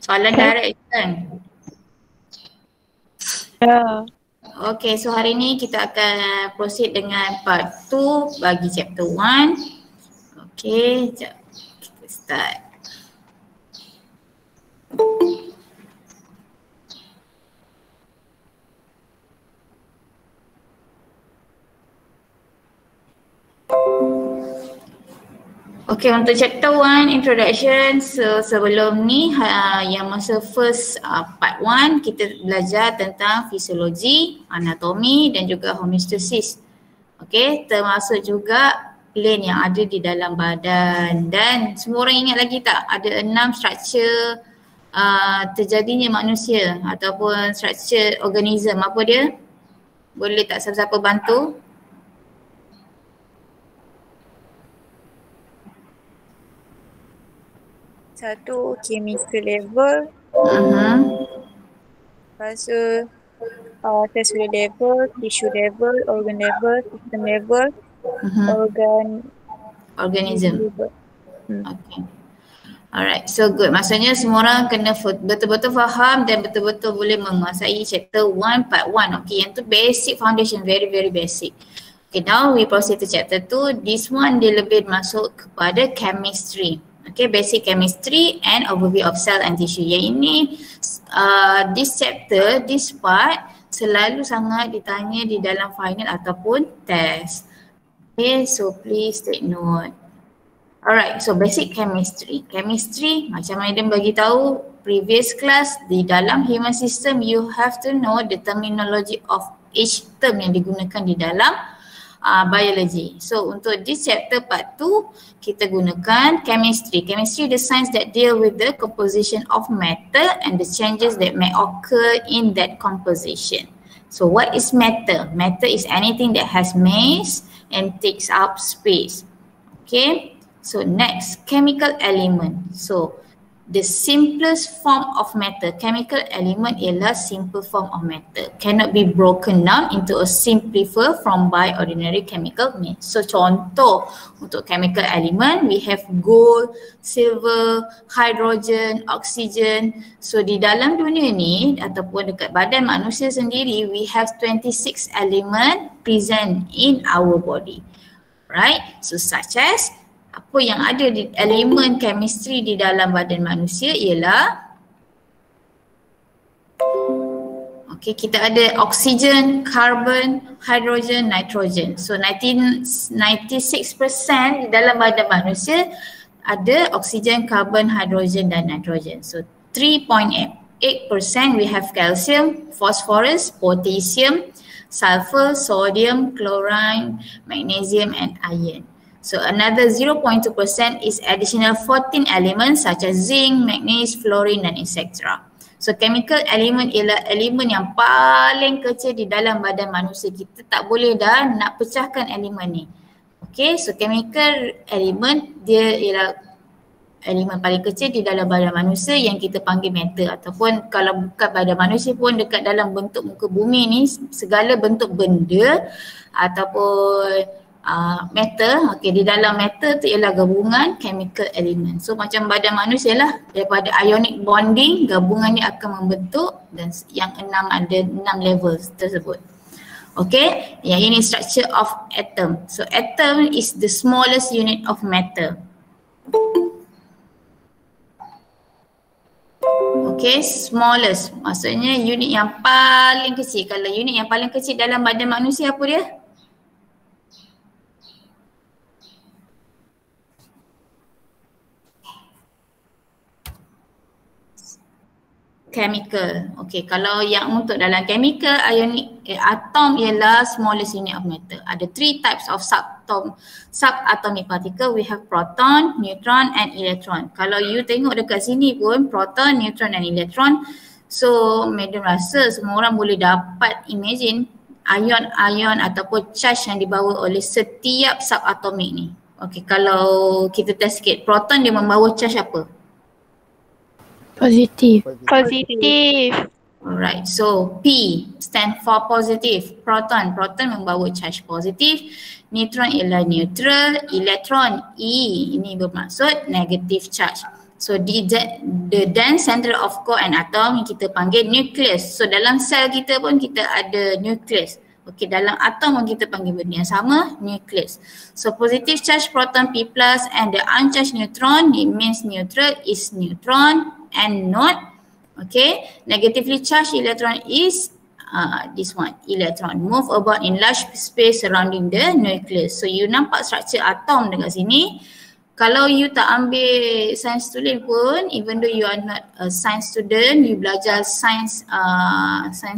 Soalan direct kan? Ya. Okay, so hari ni kita akan proceed dengan part 2 bagi chapter 1. Okay, sekejap. Kita start. Okay, untuk chapter 1 introduction, so sebelum ni yang masa first part 1 kita belajar tentang fisiologi, anatomi dan juga homeostasis. Okay, termasuk juga gland yang ada di dalam badan. Dan semua orang ingat lagi tak ada 6 struktur terjadinya manusia ataupun struktur organism, apa dia? Boleh tak siapa-siapa bantu? Satu, chemical level. Lepas tu cellular level, tissue level, organ level, system level, organism. Okay. Alright, so good. Maksudnya semua orang kena betul-betul faham dan betul-betul boleh menguasai chapter 1 part 1. Okay, yang tu basic foundation, very basic. Okay, now we proceed to chapter 2. This one dia lebih masuk kepada chemistry. Okay, basic chemistry and overview of cell and tissue. Yang ini, this chapter, this part selalu sangat ditanya di dalam final ataupun test. Okay, so please take note. Alright, so basic chemistry. Chemistry, macam Madam bagi tahu previous class, di dalam human system you have to know the terminology of each term yang digunakan di dalam biology. So untuk this chapter part 2 kita gunakan chemistry. Chemistry the science that deal with the composition of matter and the changes that may occur in that composition. So what is matter? Matter is anything that has mass and takes up space. Okay. So next, chemical element. So the simplest form of matter, chemical element ialah simple form of matter. Cannot be broken down into a simplifier from by ordinary chemical means. So contoh untuk chemical element, we have gold, silver, hydrogen, oxygen. So di dalam dunia ni ataupun dekat badan manusia sendiri, we have 26 element present in our body. Right? So such as apa yang ada di elemen chemistry di dalam badan manusia ialah okay, kita ada oksigen, carbon, hydrogen, nitrogen. So 96% di dalam badan manusia ada oksigen, carbon, hydrogen dan nitrogen. So 3.8% we have calcium, phosphorus, potassium, sulfur, sodium, chlorine, magnesium and iron. So another 0.2% is additional 14 elements such as zinc, manganese, fluorine dan etc. So chemical element ialah elemen yang paling kecil di dalam badan manusia. Kita tak boleh dah nak pecahkan elemen ni. Okay, so chemical element dia ialah elemen paling kecil di dalam badan manusia yang kita panggil matter, ataupun kalau bukan badan manusia pun dekat dalam bentuk muka bumi ni segala bentuk benda ataupun matter, okay, di dalam matter tu ialah gabungan chemical element. So macam badan manusia lah, daripada ionic bonding gabungan ni akan membentuk dan yang ada 6 levels tersebut. Okay, yang ini structure of atom. So atom is the smallest unit of matter. Okay, smallest maksudnya unit yang paling kecil. Kalau unit yang paling kecil dalam badan manusia apa dia? Chemical. Okay, kalau yang untuk dalam chemical ionic atom ialah smallest unit of matter. Ada 3 types of subatomic particle. We have proton, neutron and electron. Kalau you tengok dekat sini pun proton, neutron dan electron. So Madam rasa semua orang boleh dapat imagine ion-ion ataupun charge yang dibawa oleh setiap subatomik ni. Okay, kalau kita test sikit, proton dia membawa charge apa? Positif. Alright, so P stand for positive. Proton membawa charge positif. Neutron ialah neutral. Elektron E ini bermaksud negative charge. So the dense center of core and atom kita panggil nucleus. So dalam sel kita pun kita ada nucleus. Okay, dalam atom pun kita panggil benda yang sama, nucleus. So positive charge proton P plus and the uncharged neutron, it means neutral is neutron and not. Okay, negatively charged electron is this one, electron move about in large space surrounding the nucleus. So you nampak structure atom dekat sini. Kalau you tak ambil science student pun, even though you are not a science student, you belajar science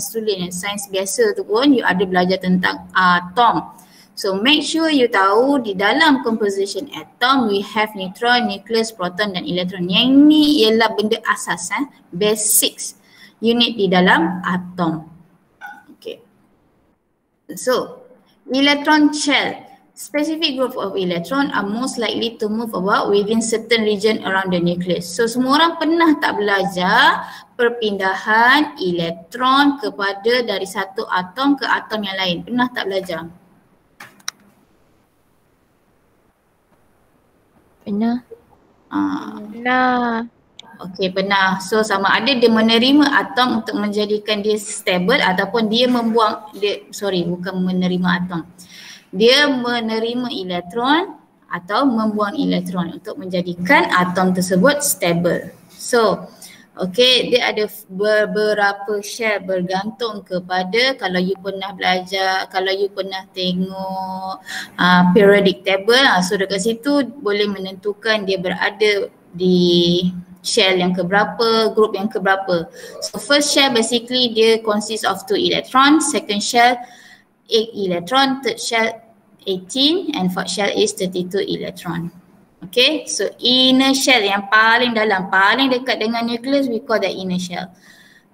student, science biasa tu pun, you ada belajar tentang atom. So make sure you tahu di dalam composition atom, we have neutron, nucleus, proton dan electron. Yang ni ialah benda asas, basics unit di dalam atom. Okay. So, electron shell. Specific group of electron are most likely to move about within certain region around the nucleus. So semua orang pernah tak belajar perpindahan elektron kepada dari satu atom ke atom yang lain? Pernah tak belajar? Pernah. Pernah. Okey, pernah. So sama ada dia menerima atom untuk menjadikan dia stable ataupun dia membuang, bukan menerima atom. Dia menerima elektron atau membuang elektron untuk menjadikan atom tersebut stable. So, okay, dia ada beberapa shell bergantung kepada kalau you pernah belajar, kalau you pernah tengok periodic table, so dekat situ boleh menentukan dia berada di shell yang keberapa, group yang keberapa. So first shell basically dia consists of 2 electrons, second shell 8 electron, third shell 18 and fourth shell is 32 electron. Okay, so inner shell yang paling dalam, paling dekat dengan nucleus, we call that inner shell.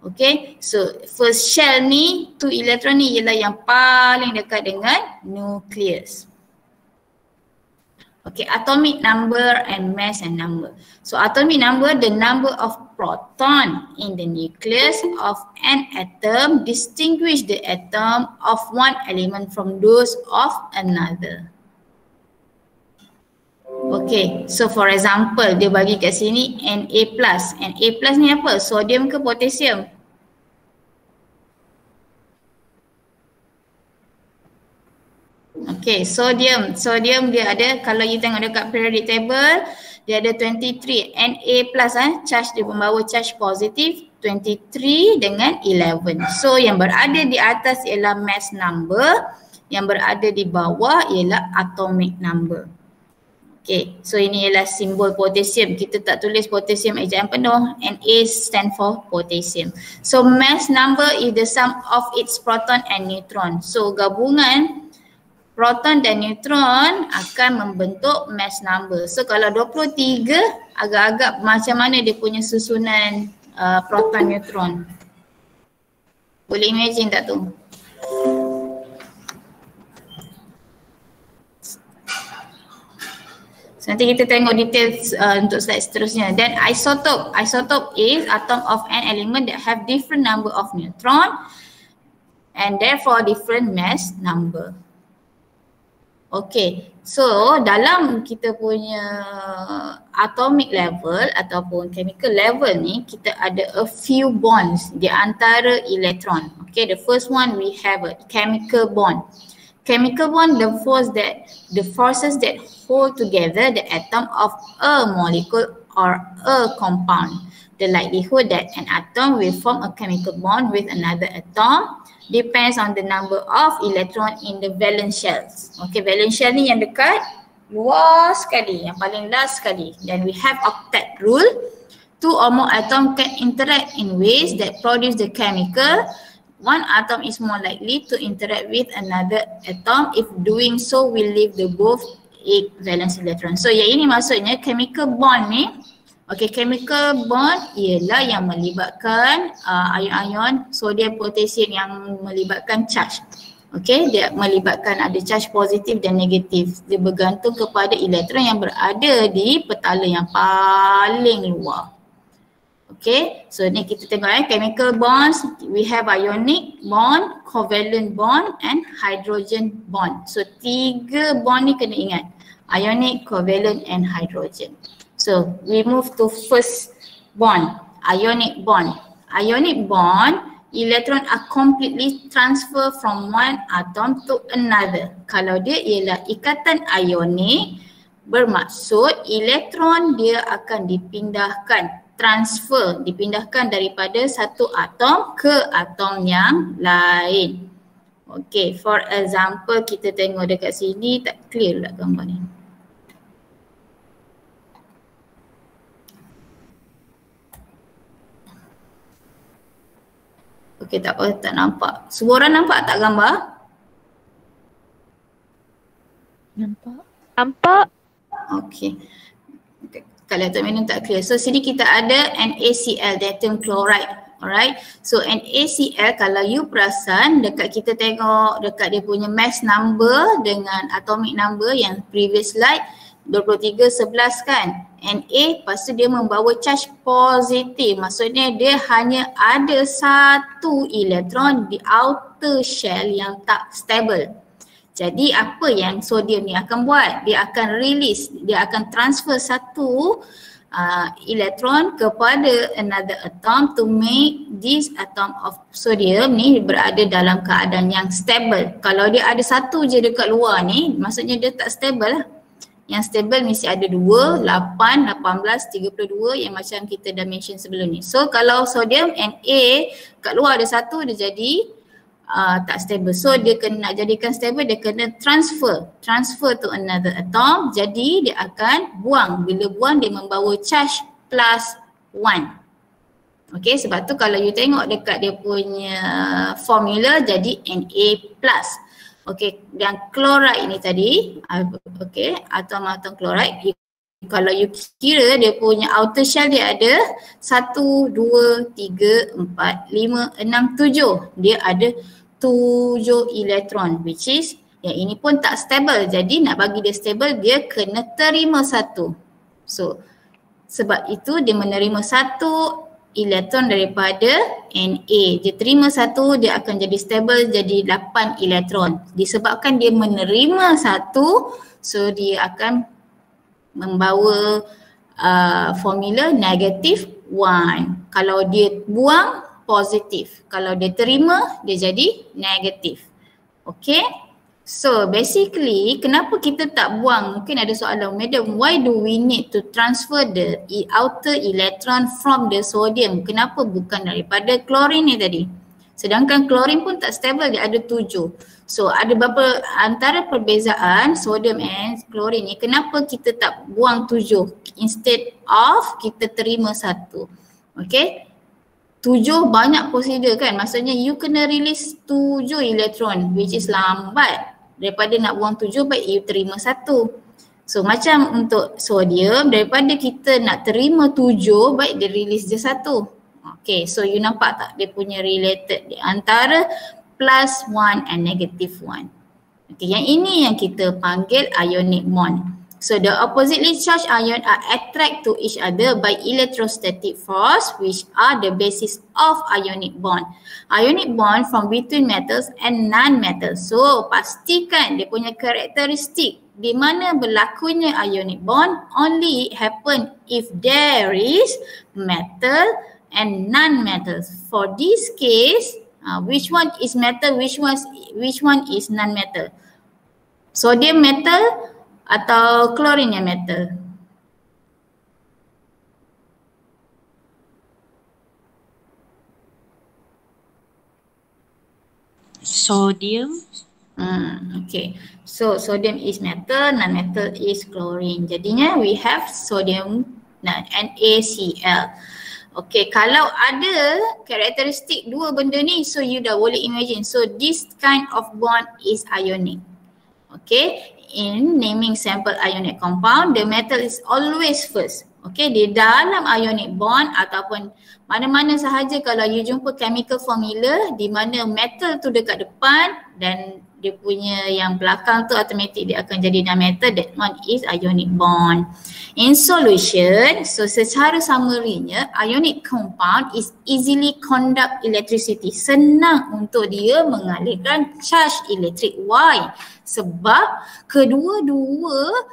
Okay, so first shell ni, 2 electron ni ialah yang paling dekat dengan nucleus. Okay, atomic number and mass and number. So atomic number, the number of proton in the nucleus of an atom distinguish the atom of one element from those of another. Okay, so for example, dia bagi kat sini Na+. Na+ ni apa? Sodium ke potasium? Okay, sodium dia ada, kalau you tengok dekat periodic table, dia ada 23. Na+, charge dia membawa charge positif 23 dengan 11. So yang berada di atas ialah mass number, yang berada di bawah ialah atomic number. Okay, so ini ialah simbol potasium. Kita tak tulis potasium ejaan penuh. Na stand for potassium. So mass number is the sum of its proton and neutron. So gabungan proton dan neutron akan membentuk mass number. So kalau 23, agak-agak macam mana dia punya susunan proton neutron? Boleh imagine tak tu? So nanti kita tengok details untuk slide seterusnya. Then isotope is atom of an element that have different number of neutron and therefore different mass number. Okay, so dalam kita punya atomic level ataupun chemical level ni, kita ada a few bonds di antara elektron. Okay, the first one we have a chemical bond. Chemical bond, the forces that hold together the atom of a molecule or a compound. The likelihood that an atom will form a chemical bond with another atom depends on the number of electron in the valence shells. Okay, valence shell ni yang dekat luar sekali, yang paling last sekali. Then we have octet rule. 2 or more atom can interact in ways that produce the chemical. One atom is more likely to interact with another atom if doing so will leave the both 8 valence electron. So yang ini maksudnya chemical bond ni, okay, chemical bond ialah yang melibatkan ion-ion sodium potasium yang melibatkan charge. Okay, dia melibatkan ada charge positif dan negatif. Dia bergantung kepada elektron yang berada di petala yang paling luar. Okay, so ni kita tengok chemical bonds, we have ionic bond, covalent bond and hydrogen bond. So 3 bond ni kena ingat, ionic, covalent and hydrogen. So we move to first bond, ionic bond. Ionic bond, electron are completely transfer from one atom to another. Kalau dia ialah ikatan ionik, bermaksud elektron dia akan dipindahkan, dipindahkan daripada satu atom ke atom yang lain. Okay, for example kita tengok dekat sini, tak clear pula gambar ni. Okay, tak apa, tak nampak. Semua orang nampak tak gambar? Nampak. Nampak. Okay. Kalau Tok Minun tak clear. So sini kita ada NaCl, lithium chloride. Alright. So NaCl, kalau you perasan dekat kita tengok dekat dia punya mass number dengan atomic number yang previous slide 2311 kan. Na lepas tu dia membawa charge positif. Maksudnya dia hanya ada satu elektron di outer shell yang tak stable. Jadi apa yang sodium ni akan buat? Dia akan release, dia akan transfer satu elektron kepada another atom to make this atom of sodium ni berada dalam keadaan yang stable. Kalau dia ada satu je dekat luar ni, maksudnya dia tak stable lah. Yang stable mesti ada 2, 8, 18, 32 yang macam kita dah mention sebelum ni. So kalau sodium Na kat luar ada satu, dia jadi tak stable. So dia kena nak jadikan stable, dia kena transfer to another atom. Jadi dia akan buang. Bila buang dia membawa charge plus 1. Okay, sebab tu kalau you tengok dekat dia punya formula jadi Na plus. Okay, dan chloride ini tadi, okay, atom-atom chloride, kalau you kira dia punya outer shell dia ada 1, 2, 3, 4, 5, 6, 7. Dia ada 7 elektron, which is yang ini pun tak stable. Jadi nak bagi dia stable, dia kena terima satu. So sebab itu dia menerima satu elektron daripada Na. Dia terima satu, dia akan jadi stable, jadi 8 elektron. Disebabkan dia menerima satu, so dia akan membawa formula negative 1. Kalau dia buang, positif. Kalau dia terima, dia jadi negatif. Okay. So basically, kenapa kita tak buang? Mungkin ada soalan, madam, why do we need to transfer the outer electron from the sodium? Kenapa bukan daripada klorin ni tadi? Sedangkan klorin pun tak stable, dia ada 7. So ada beberapa antara perbezaan sodium and klorin ni, kenapa kita tak buang 7 instead of kita terima 1? Okay. 7 banyak prosedur kan, maksudnya you kena release 7 elektron, which is lambat. Daripada nak buang 7, baik you terima 1. So macam untuk sodium, daripada kita nak terima 7, baik dia release je 1. Okay, so you nampak tak dia punya related di antara plus 1 and negative 1. Okay, yang ini yang kita panggil ionic bond. So the oppositely charged ion are attract to each other by electrostatic force, which are the basis of ionic bond. Ionic bond from between metals and non-metals. So pastikan dia punya karakteristik di mana berlakunya ionic bond only happen if there is metal and non-metals. For this case, which one is metal, which one is non-metal? Sodium metal atau klorin yang metal? Sodium. Okay. So sodium is metal, non-metal is chlorine. Jadinya we have sodium NaCl. Okay, kalau ada karakteristik dua benda ni, so you dah boleh imagine. So this kind of bond is ionic. Okay, in naming sample ionic compound, the metal is always first. Okay, di dalam ionic bond ataupun mana-mana sahaja kalau you jumpa chemical formula di mana metal tu dekat depan dan dia punya yang belakang tu automatic dia akan jadi non-metal, that one is ionic bond. In solution, so secara summary-nya, ionic compound is easily conduct electricity. Senang untuk dia mengalirkan charge elektrik. Why? Sebab kedua-dua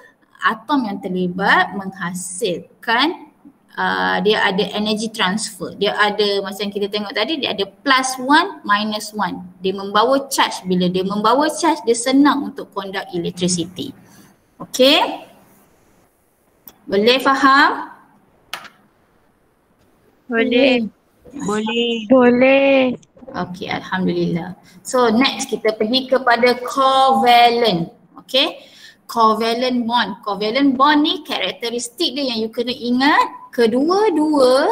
atom yang terlibat menghasilkan dia ada energy transfer. Dia ada, macam kita tengok tadi, dia ada +1, -1. Dia membawa charge. Bila dia membawa charge, dia senang untuk conduct electricity. Okay? Boleh faham? Boleh. Boleh. Okay, Alhamdulillah. So next kita pergi kepada covalent. Okay? Covalent bond. Covalent bond ni karakteristik dia yang you kena ingat. Kedua-dua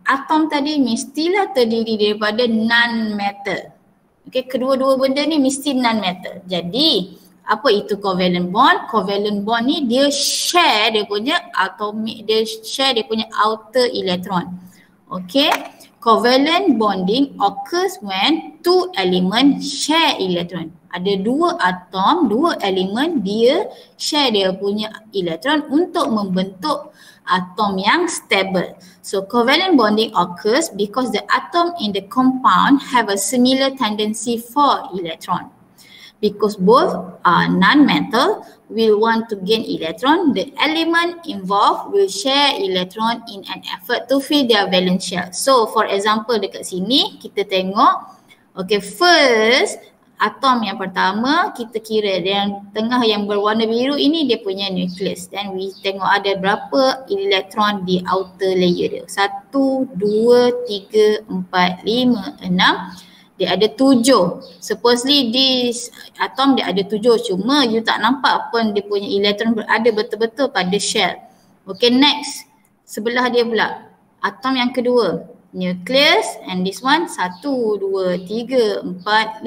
atom tadi mestilah terdiri daripada non-metal. Okay, kedua-dua benda ni mesti non-metal. Jadi apa itu covalent bond? Covalent bond ni dia share dia punya atomic, dia share dia punya outer electron. Okay, covalent bonding occurs when two elements share electron. Ada dua atom, dua elemen, dia share dia punya elektron untuk membentuk atom yang stable. So covalent bonding occurs because the atom in the compound have a similar tendency for electron. Because both are non-metal, will want to gain electron, the element involved will share electron in an effort to fill their valence shell. So for example dekat sini kita tengok, okay, first atom yang pertama kita kira yang tengah yang berwarna biru ini dia punya nucleus, dan we tengok ada berapa elektron di outer layer dia. 1, 2, 3, 4, 5, 6. Dia ada 7. Supposedly this atom dia ada 7, cuma you tak nampak pun dia punya elektron berada betul-betul pada shell. Okay, next sebelah dia pula atom yang kedua, nucleus, and this one 1, 2, 3, 4, 5, 6,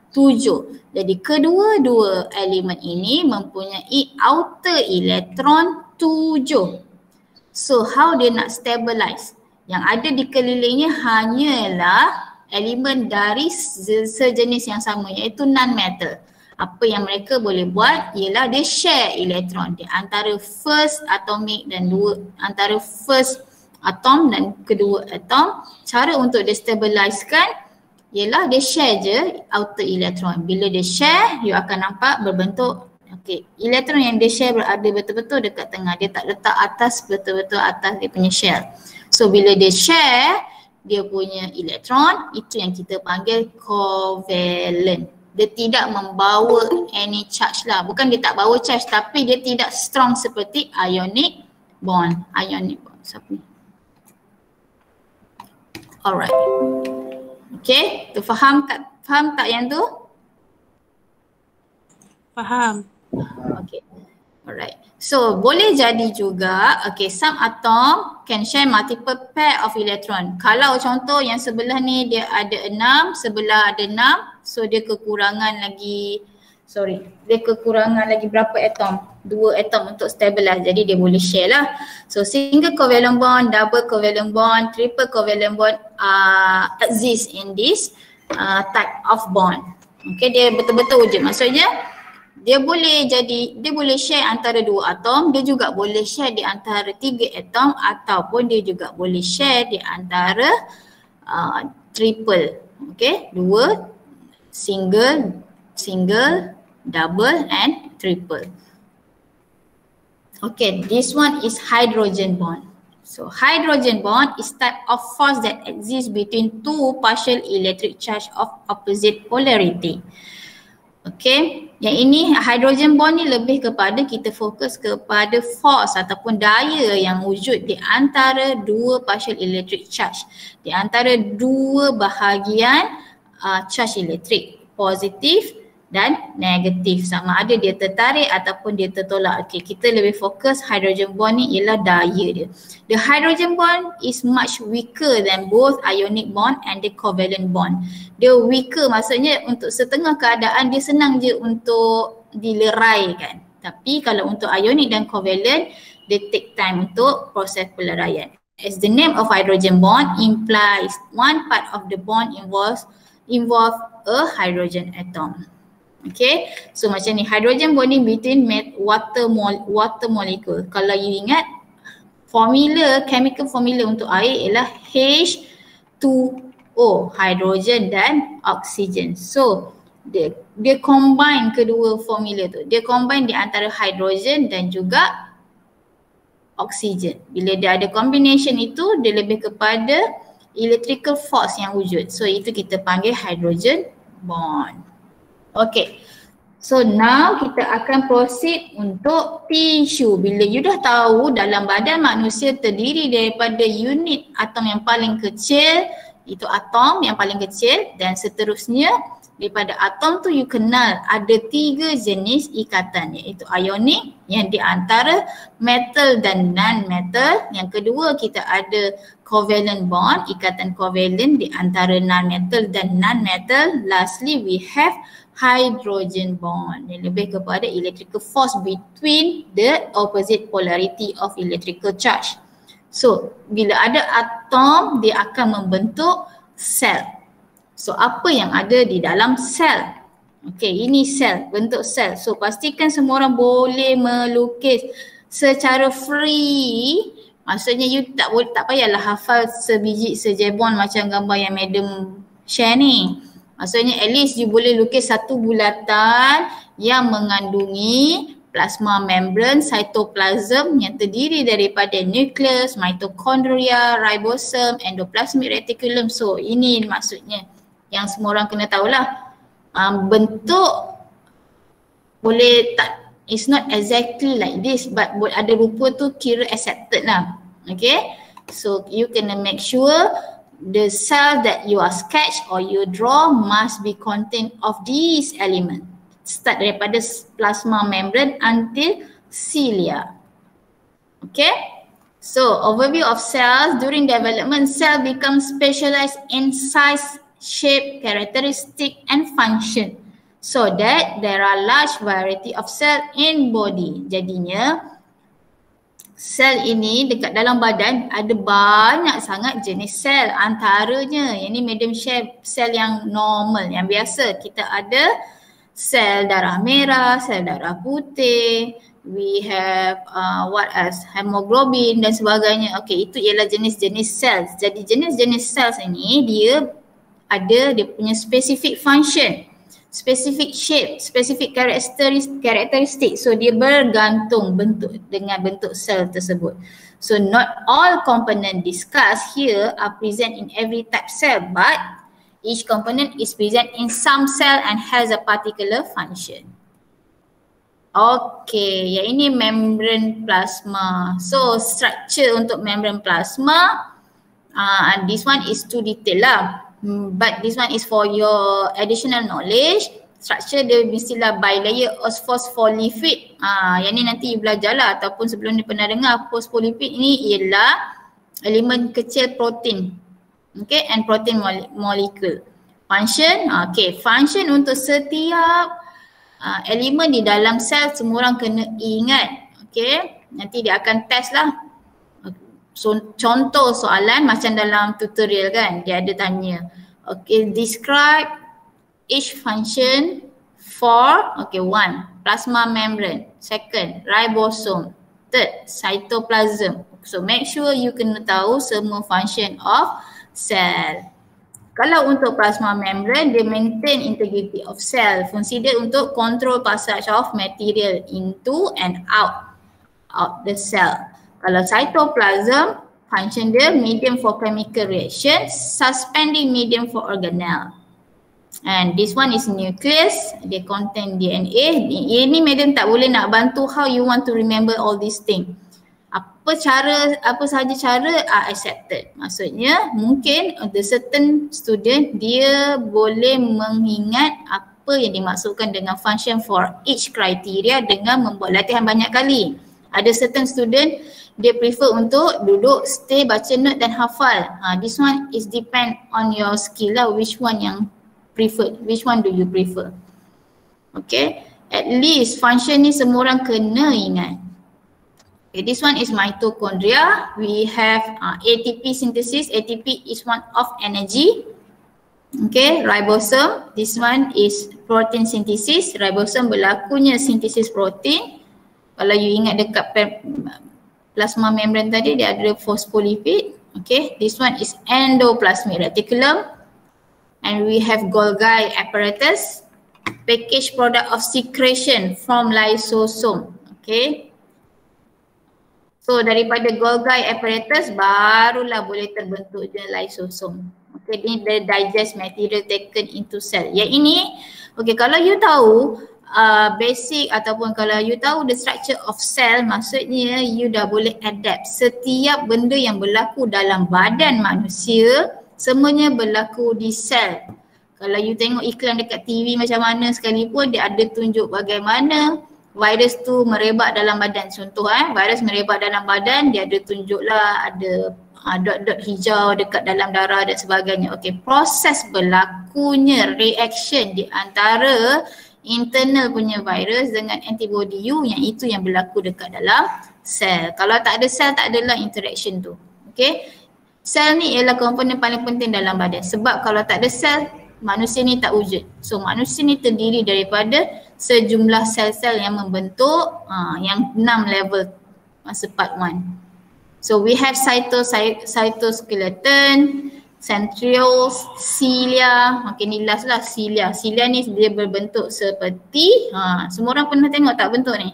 7. Jadi kedua-dua elemen ini mempunyai outer elektron 7. So how dia nak stabilize? Yang ada di kelilingnya hanyalah elemen dari sejenis yang sama, iaitu non-metal. Apa yang mereka boleh buat ialah dia share elektron di antara first atomic dan antara first atom dan kedua atom. Cara untuk destabilizekan ialah dia share je outer elektron. Bila dia share, you akan nampak berbentuk, okay, elektron yang dia share berada betul-betul dekat tengah. Dia tak letak atas, betul-betul atas dia punya shell. So bila dia share dia punya elektron, itu yang kita panggil covalent. Dia tidak membawa any charge lah. Bukan dia tak bawa charge, tapi dia tidak strong seperti ionic bond. Ionic bond, siapa ni? Alright. Okay, tu faham tak yang tu? Faham. Okay. Alright. So boleh jadi juga, okay, some atom can share multiple pair of electron. Kalau contoh yang sebelah ni dia ada 6, sebelah ada 6, so dia kekurangan lagi, dia kekurangan lagi berapa atom? 2 atom untuk stabilize, jadi dia boleh share lah. So single covalent bond, double covalent bond, triple covalent bond exist in this type of bond. Okay, dia betul-betul wujud. Maksudnya dia boleh share antara 2 atom, dia juga boleh share di antara 3 atom, ataupun dia juga boleh share di antara triple. Okay, 2, single, double and triple. Okay, this one is hydrogen bond. So hydrogen bond is type of force that exists between two partial electric charge of opposite polarity. Okay, yang ini hydrogen bond ni lebih kepada kita fokus kepada force ataupun daya yang wujud di antara dua partial electric charge, di antara dua bahagian charge elektrik, positif dan negatif, sama ada dia tertarik ataupun dia tertolak. Okay, kita lebih fokus hydrogen bond ni ialah daya dia. The hydrogen bond is much weaker than both ionic bond and the covalent bond. Dia weaker maksudnya untuk setengah keadaan dia senang je untuk dileraikan. Tapi kalau untuk ionic dan covalent, dia take time untuk proses peleraian. As the name of hydrogen bond implies, one part of the bond involve a hydrogen atom. Okay, so macam ni hydrogen bonding between water molecule. Kalau you ingat formula, chemical formula untuk air ialah H2O, hydrogen dan oksigen. So dia combine kedua formula tu. Dia combine di antara hidrogen dan juga oksigen. Bila dia ada combination itu, dia lebih kepada electrical force yang wujud. So itu kita panggil hydrogen bond. Okay. So now kita akan proceed untuk tisu. Bila you dah tahu dalam badan manusia terdiri daripada unit atom yang paling kecil, itu atom yang paling kecil, dan seterusnya daripada atom tu you kenal ada 3 jenis ikatan, iaitu ionic yang di antara metal dan non-metal. Yang kedua kita ada covalent bond, ikatan covalent di antara non-metal dan non-metal. Lastly we have hydrogen bond yang lebih kepada electrical force between the opposite polarity of electrical charge. So bila ada atom dia akan membentuk sel. So apa yang ada di dalam sel? Okay, ini sel, bentuk sel. So pastikan semua orang boleh melukis secara free. Maksudnya you tak payahlah hafal sebiji sejebon macam gambar yang madam share ni. Maksudnya at least you boleh lukis satu bulatan yang mengandungi plasma membran, cytoplasm yang terdiri daripada nukleus, mitochondria, ribosome, endoplasmic reticulum. So ini maksudnya yang semua orang kena tahulah. Bentuk boleh tak, it's not exactly like this, but ada rupa tu kira accepted lah. Okay, so you kena make sure the cell that you are sketch or you draw must be contained of these elements. Start daripada plasma membrane until cilia. Okay, so overview of cells. During development, cell becomes specialized in size, shape, characteristic and function, so that there are large variety of cell in body. Jadinya sel ini dekat dalam badan ada banyak sangat jenis sel. Antaranya yang ni medium share sel yang normal, yang biasa. Kita ada sel darah merah, sel darah putih, we have what else, hemoglobin dan sebagainya. Okay, itu ialah jenis-jenis sel. Jadi jenis-jenis sel ini dia ada dia punya specific function, specific shape, specific karakteristik. So dia bergantung bentuk dengan bentuk sel tersebut. So not all component discussed here are present in every type cell, but each component is present in some cell and has a particular function. Okay, yang ini membran plasma. So structure untuk membran plasma, this one is too detailed lah. But this one is for your additional knowledge. Structure dia mestilah bilayer phospholipid. Yang ni nanti you belajar lah, ataupun sebelum ni pernah dengar. Phospholipid ni ialah elemen kecil protein. Okay, and protein molecule. Function, okay, function untuk setiap elemen di dalam sel semua orang kena ingat. Okay, nanti dia akan test lah. So, contoh soalan macam dalam tutorial kan, dia ada tanya. Okay, describe each function for, okay, 1, plasma membrane. 2, ribosome. 3, cytoplasm. So, make sure you kena tahu semua function of cell. Kalau untuk plasma membrane, dia maintain integrity of cell. Fungsi dia untuk control passage of material into and out the cell. Kalau cytoplasm, function dia medium for chemical reaction, suspending medium for organelle. And this one is nucleus, they contain DNA. Ini medium tak boleh nak bantu how you want to remember all these things. Apa sahaja cara are accepted. Maksudnya mungkin the certain student dia boleh mengingat apa yang dimaksudkan dengan function for each criteria dengan membuat latihan banyak kali. Ada certain student dia prefer untuk duduk, stay, baca note dan hafal. This one is depend on your skill lah, which one yang prefer, which one do you prefer. Okay, at least function ni semua orang kena ingat. Okay, this one is mitochondria. We have ATP synthesis. ATP is one of energy. Okay, ribosome. This one is protein synthesis. Ribosome berlakunya sintesis protein. Kalau you ingat dekat plasma membrane tadi dia ada phospholipid. Okay, this one is endoplasmic reticulum. And we have Golgi apparatus. package product of secretion from lysosome. Okay. So daripada Golgi apparatus barulah boleh terbentuk je lysosome. Okay, ini the digest material taken into cell. Yang ini, okay, kalau you tahu basic ataupun kalau you tahu the structure of cell, maksudnya you dah boleh adapt. Setiap benda yang berlaku dalam badan manusia, semuanya berlaku di sel. Kalau you tengok iklan dekat TV macam mana sekalipun, dia ada tunjuk bagaimana virus tu merebak dalam badan. Contoh virus merebak dalam badan, dia ada tunjuklah ada dot-dot hijau dekat dalam darah dan sebagainya. Okey, proses berlakunya reaction di antara internal punya virus dengan antibody you, yang itu yang berlaku dekat dalam sel. Kalau tak ada sel, tak adalah interaction tu. Okey, sel ni ialah komponen paling penting dalam badan, sebab kalau tak ada sel, manusia ni tak wujud. So manusia ni terdiri daripada sejumlah sel-sel yang membentuk yang 6 level masa part 1. So we have cytoskeleton, centrioles, cilia. Okay, ni last lah, cilia. Cilia ni dia berbentuk seperti semua orang pernah tengok tak bentuk ni?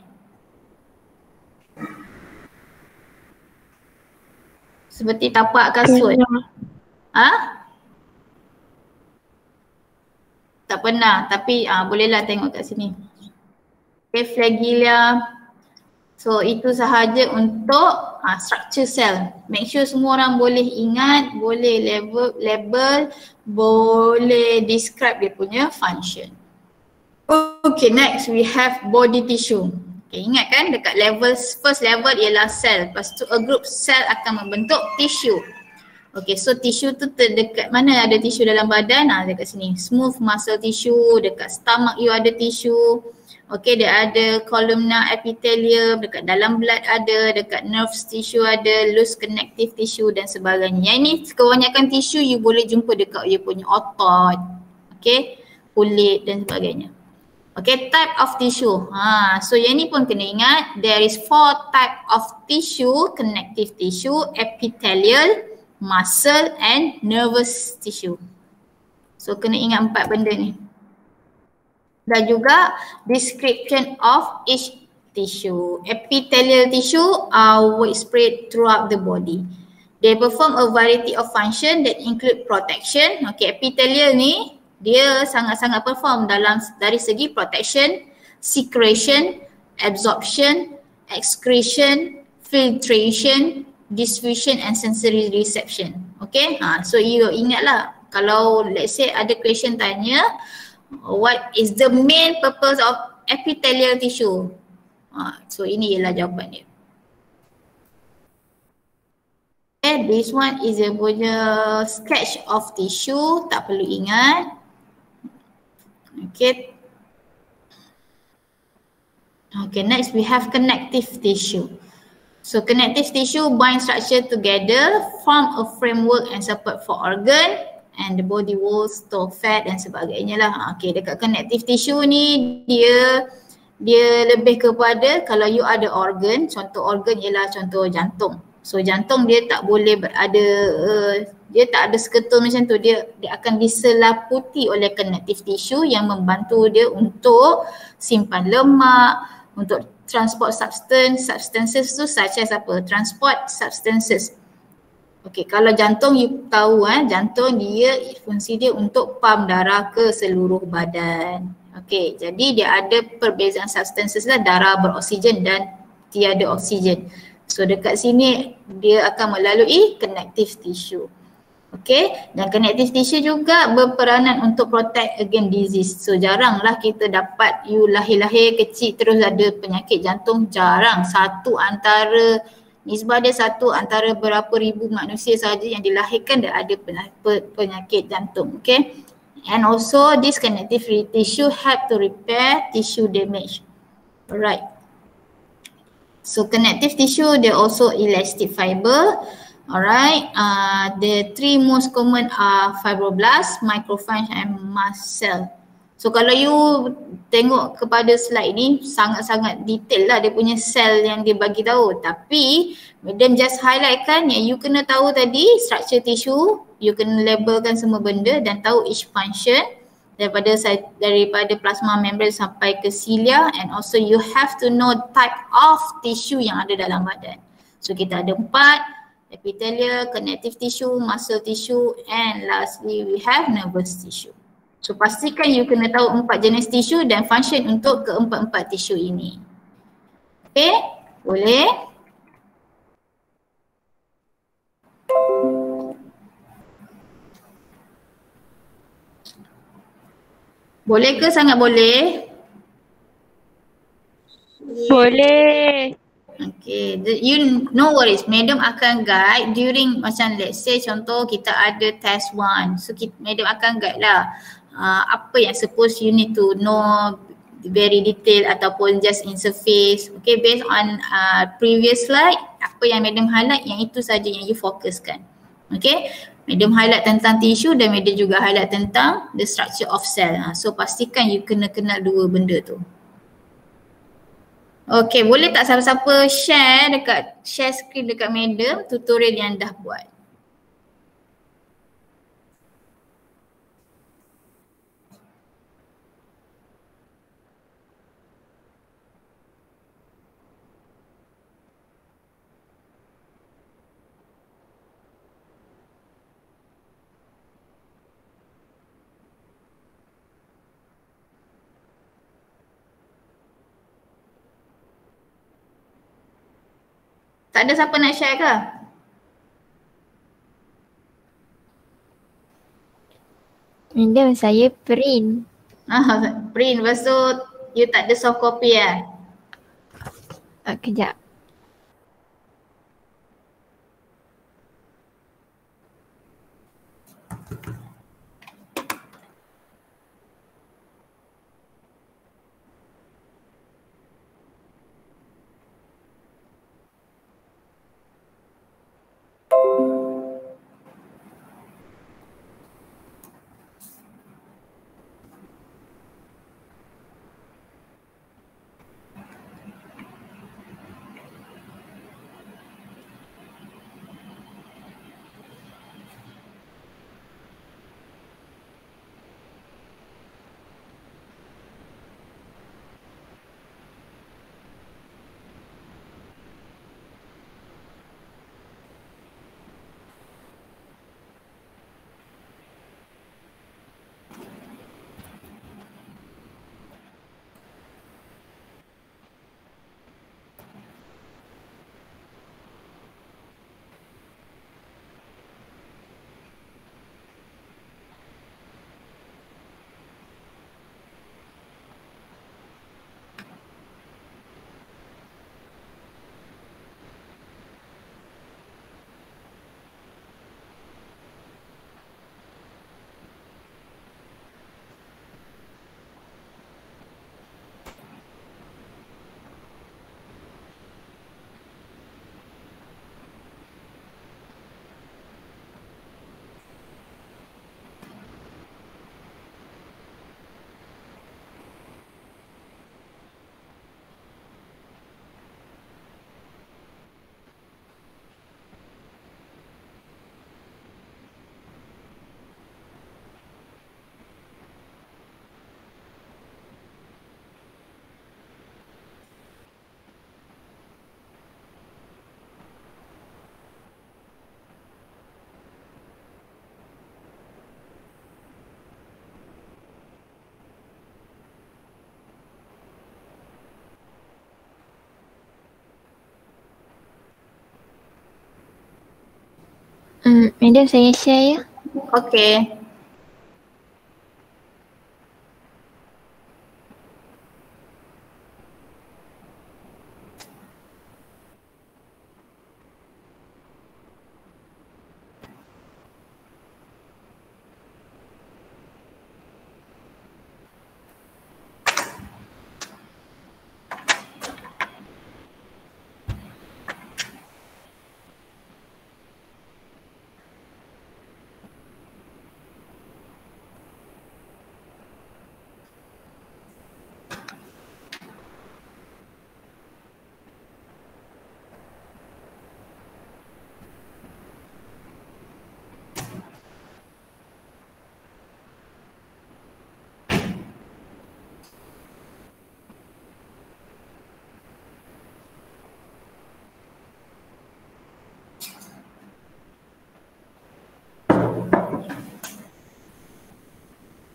Seperti tapak kasut. Tak pernah, tapi bolehlah tengok kat sini. Okay, flagella. So itu sahaja untuk structure cell. Make sure semua orang boleh ingat, boleh label, boleh describe dia punya function. Okay, next we have body tissue. Okay, ingat kan dekat level, first level ialah cell. Lepas tu a group cell akan membentuk tissue. Okay, so tissue tu dekat mana ada tissue dalam badan? Dekat sini. Smooth muscle tissue, dekat stomach you ada tissue. Okay, dia ada columnar epithelium, dekat dalam blood ada, dekat nerves tissue ada, loose connective tissue dan sebagainya. Yang ni kebanyakan tissue you boleh jumpa dekat you punya otot, okay, kulit dan sebagainya. Okay, type of tissue. So yang ni pun kena ingat, there is 4 type of tissue: connective tissue, epithelial, muscle and nervous tissue. So kena ingat 4 benda ni. Dan juga description of each tissue. Epithelial tissue are widespread throughout the body. They perform a variety of function that include protection. Okay, epithelial ni dia sangat-sangat perform dari segi protection, secretion, absorption, excretion, filtration, diffusion and sensory reception. Okay, so you ingatlah kalau let's say ada question tanya what is the main purpose of epithelial tissue, so ini ialah jawapan dia. Okay, this one is a punya sketch of tissue, tak perlu ingat. Okay. Okay, next we have connective tissue. So connective tissue bind structure together, form a framework and support for organ and the body walls, store fat dan sebagainya lah. Okay, dekat connective tissue ni dia lebih kepada kalau you ada organ, contoh organ ialah contoh jantung. So jantung dia tak boleh berada, dia tak ada seketul macam tu, dia akan diselaputi oleh connective tissue yang membantu dia untuk simpan lemak, untuk transport substances tu such as apa? Transport substances. Okay, kalau jantung you tahu jantung dia fungsi dia untuk pump darah ke seluruh badan. Okay, jadi dia ada perbezaan substances lah, darah beroksigen dan tiada oksigen. So dekat sini dia akan melalui connective tissue. Okay, dan connective tissue juga berperanan untuk protect against disease. So jaranglah kita dapat you lahir-lahir kecil terus ada penyakit jantung, jarang. Nisbah dia satu antara berapa ribu manusia sahaja yang dilahirkan dah ada penyakit jantung. Okay, and also this connective tissue help to repair tissue damage. Alright, so connective tissue they also elastic fiber. Alright, the 3 most common are fibroblast, macrophage and mast cell. So kalau you tengok kepada slide ni sangat-sangat detail lah dia punya sel yang dia bagi tahu. Tapi madam just highlight kan yang you kena tahu tadi structure tissue, you kena labelkan semua benda dan tahu each function. daripada plasma membrane sampai ke cilia, and also you have to know type of tissue yang ada dalam badan. So kita ada 4, epithelial, connective tissue, muscle tissue, and lastly we have nervous tissue. So pastikan you kena tahu 4 jenis tissue dan function untuk keempat-empat tissue ini. Okay, boleh? Boleh ke? Sangat boleh? Boleh. Okay, you no worries, madam akan guide during macam let's say contoh kita ada test 1. So madam akan guide lah apa yang suppose you need to know very detail ataupun just in surface. Okay, based on previous slide, apa yang madam highlight yang itu saja yang you fokuskan. Okay, madam highlight tentang tissue dan madam juga highlight tentang the structure of cell. So pastikan you kena kenal dua benda tu. Okay, boleh tak siapa-siapa share screen dekat madam tutorial yang dah buat. Tak ada siapa nak share ke? Madam, saya print. Print, lepas tu you tak ada soft copy Kejap. Madam, saya share ya. Okay.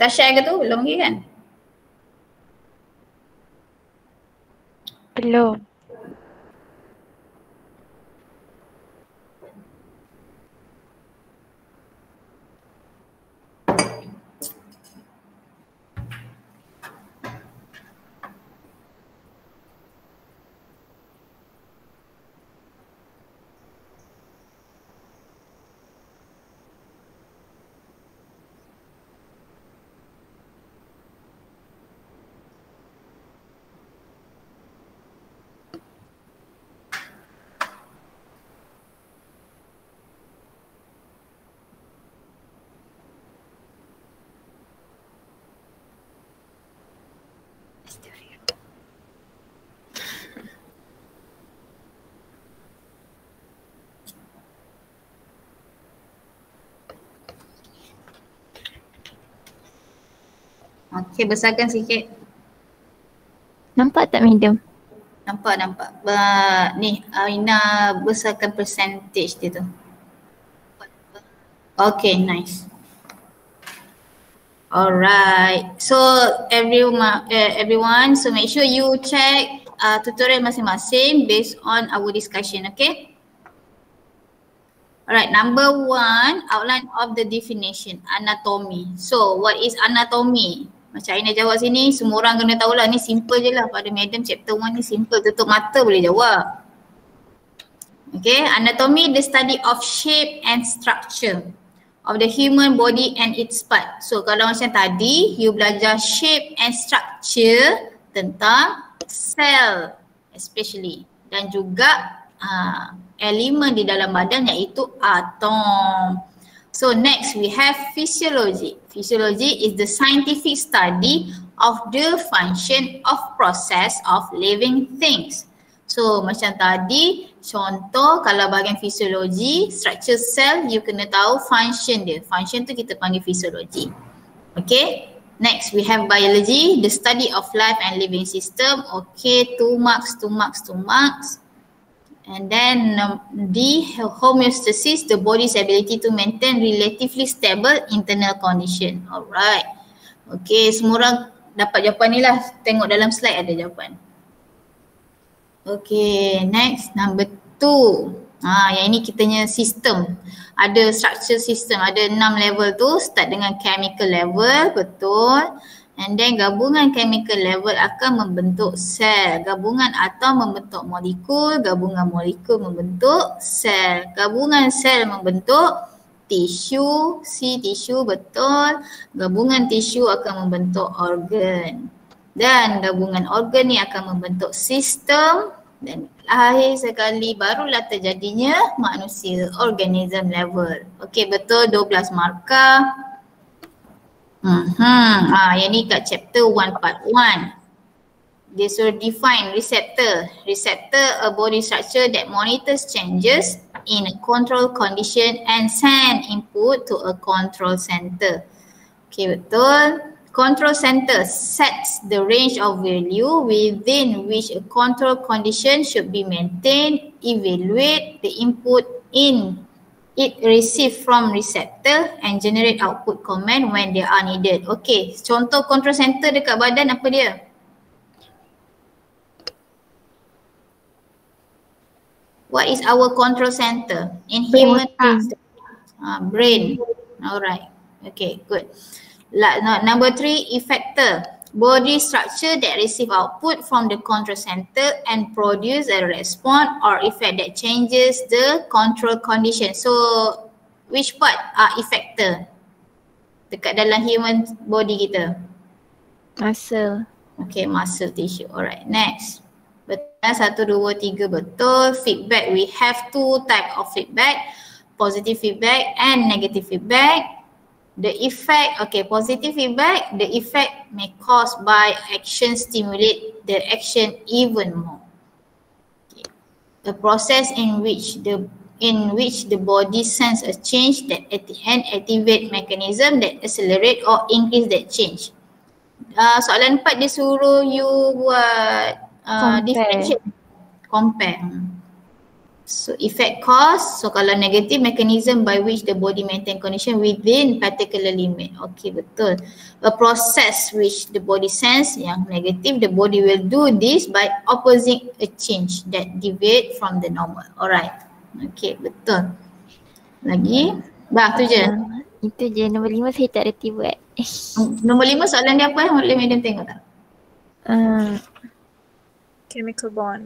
Dah share ke tu? Belum lagi kan? Belum. Okey, besarkan sikit. Nampak tak medium? Nampak. Ni Aina besarkan percentage dia tu. Okay, nice. Alright. So everyone, so make sure you check tutorial masing-masing based on our discussion, okay? Alright, number 1, outline of the definition, anatomy. So, what is anatomy? Macam Aina jawab sini, semua orang kena tahulah, ni simple je lah. Pada madam chapter 1 ni simple, tutup mata boleh jawab. Okay, anatomy, the study of shape and structure of the human body and its part. So kalau macam tadi, you belajar shape and structure tentang cell especially, dan juga elemen di dalam badan iaitu atom. So next we have physiology. Physiology is the scientific study of the function of process of living things. So macam tadi, contoh kalau bahagian fisiologi, structure cell, you kena tahu function dia. Function tu kita panggil fisiologi. Okay, next we have biology, the study of life and living system. Okay, 2 marks. And then the homeostasis, the body's ability to maintain relatively stable internal condition. Alright. Okay, semua orang dapat jawapan ni lah. Tengok dalam slide ada jawapan. Okay, next number 2. Yang ini kitanya sistem. Ada structure system, ada 6 level tu. Start dengan chemical level, betul. And then gabungan chemical level akan membentuk sel. Gabungan atom membentuk molekul, gabungan molekul membentuk sel. Gabungan sel membentuk tisu, tisu, betul. Gabungan tisu akan membentuk organ. Dan gabungan organ ni akan membentuk sistem, dan akhir sekali barulah terjadinya manusia, organism level. Okey, betul, 12 markah. Yang ni kat chapter 1 part 1. Dia suruh define receptor. Receptor, a body structure that monitors changes in a control condition and send input to a control center. Okay, betul. Control center sets the range of value within which a control condition should be maintained, evaluate the input in it received from receptor and generate output command when they are needed. Okay, contoh control center dekat badan apa dia? What is our control center in human? Brain. Alright. Okay, good. Number 3, effector. Body structure that receive output from the control center and produce a response or effect that changes the control condition. So, which part are effector dekat dalam human body kita? Muscle. Okay, muscle tissue. Alright, next. Betul, 1, 2, 3, betul. Feedback, we have 2 type of feedback. Positive feedback and negative feedback. The effect, okay, positive feedback, the effect may cause by action stimulate the action even more. Okay. A process in which the body sense a change that at the end activate mechanism that accelerate or increase that change. Soalan 4 dia suruh you buat definition. Compare. So effect cause, so kalau negative, mechanism by which the body maintain condition within particular limit. Okay, betul. A process which the body sense, yang negative, the body will do this by opposing a change that deviate from the normal. Alright. Okay, betul. Lagi? Dah, tu je. Itu je, nombor 5 saya tak reti buat. Nombor 5 soalan dia apa? Boleh Madam tengok tak? Chemical bond.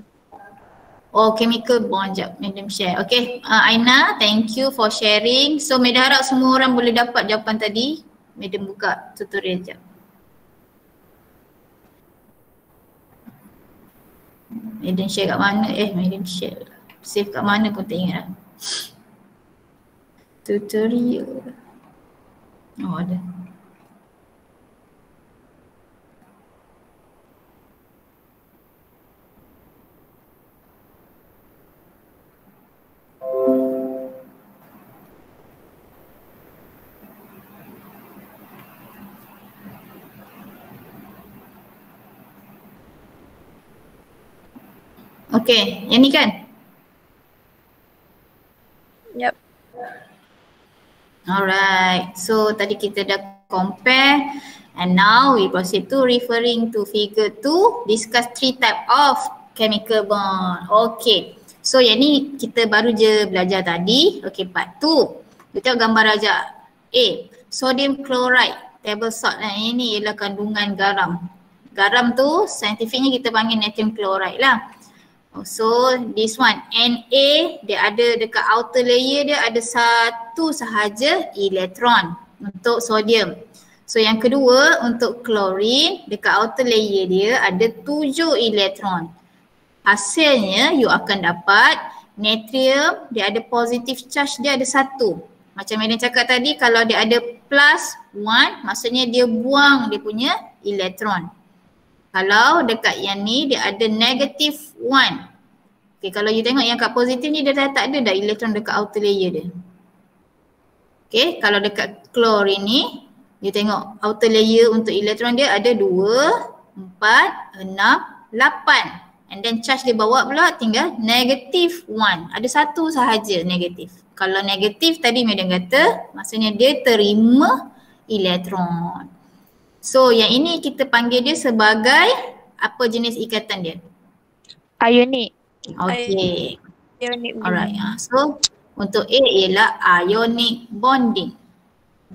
Oh, chemical bond, jap Madam share. Okay, Aina, thank you for sharing. So Madam harap semua orang boleh dapat jawapan tadi. Madam buka tutorial jap. Madam share kat mana? Madam share. Save kat mana pun tak ingat lah. Tutorial. Oh, ada. Okay, yang ni kan? Yep. Alright, so tadi kita dah compare and now we proceed to referring to figure 2, discuss 3 type of chemical bond. Okay, so yang ni kita baru je belajar tadi. Okay, part 2. Kita tengok gambar rajak. A, sodium chloride, table salt. Ini ialah kandungan garam. Garam tu saintifiknya kita panggil natrium chloride lah. So this one Na, dia ada dekat outer layer dia ada satu sahaja elektron untuk sodium. So yang kedua untuk chlorine, dekat outer layer dia ada 7 elektron. Hasilnya you akan dapat natrium, dia ada positive charge, dia ada 1. Macam Madam cakap tadi, kalau dia ada plus 1 maksudnya dia buang dia punya elektron. Kalau dekat yang ni dia ada negative 1. Okay, kalau you tengok yang kat positif ni dia dah tak ada dah elektron dekat outer layer dia. Okay, kalau dekat chlorine ni you tengok outer layer untuk elektron dia ada 2, 4, 6, 8. And then charge dia bawa pula tinggal negative 1. Ada satu sahaja negatif. Kalau negatif tadi Madam kata maksudnya dia terima elektron. So yang ini kita panggil dia sebagai apa jenis ikatan dia? Ionic. Okay. Ionic bond. Alright. So untuk A ialah ionic bonding.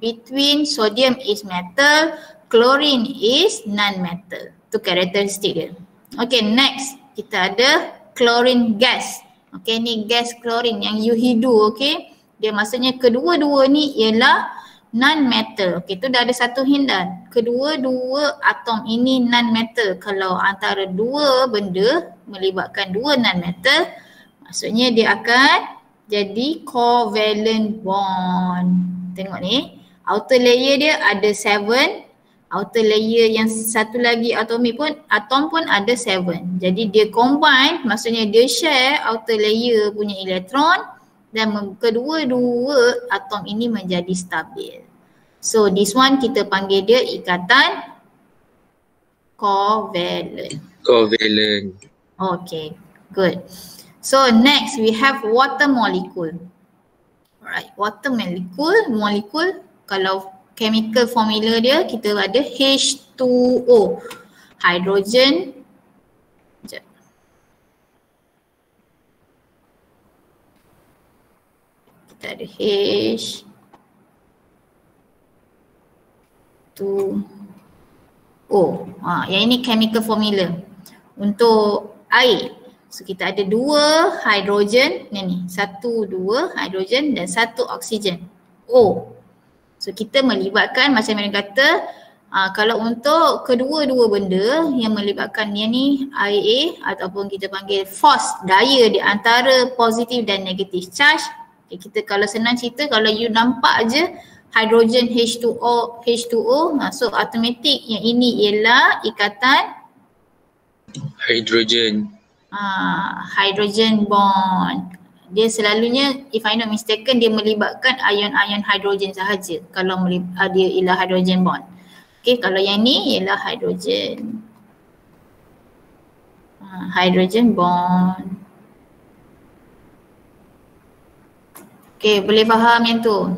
Between sodium is metal, chlorine is non-metal. Itu karakteristik dia. Okay, next kita ada chlorine gas. Okay, ni gas chlorine yang you hidu. Okay, dia maksudnya kedua-dua ni ialah non-metal. Okay, tu dah ada satu hindan. Kedua-dua atom ini non-metal. Kalau antara dua benda melibatkan dua non-metal, maksudnya dia akan jadi covalent bond. Tengok ni, outer layer dia ada 7, outer layer yang satu lagi atom pun ada 7. Jadi dia combine, maksudnya dia share outer layer punya elektron dan kedua-dua atom ini menjadi stabil. So this one kita panggil dia ikatan covalent. Covalent. Okay, good. So next we have water molecule. Alright, water molecule kalau chemical formula dia kita ada H2O. Hydrogen. Sekejap. Kita ada H2O. Yang ini chemical formula. Untuk air. So kita ada 2 hidrogen, ni 1, 2 hidrogen dan 1 oksigen. O. So kita melibatkan macam yang kata kalau untuk kedua-dua benda yang melibatkan yang ni Ia ataupun kita panggil force daya di antara positif dan negatif charge. Okay, kita kalau senang cerita kalau you nampak je hidrogen H2O, so automatik yang ini ialah ikatan Hydrogen. Hydrogen bond. Dia selalunya if I not mistaken dia melibatkan ion-ion hidrogen sahaja kalau dia ialah hydrogen bond. Okay, kalau yang ni ialah hydrogen. Hydrogen bond. Okay, boleh faham yang tu?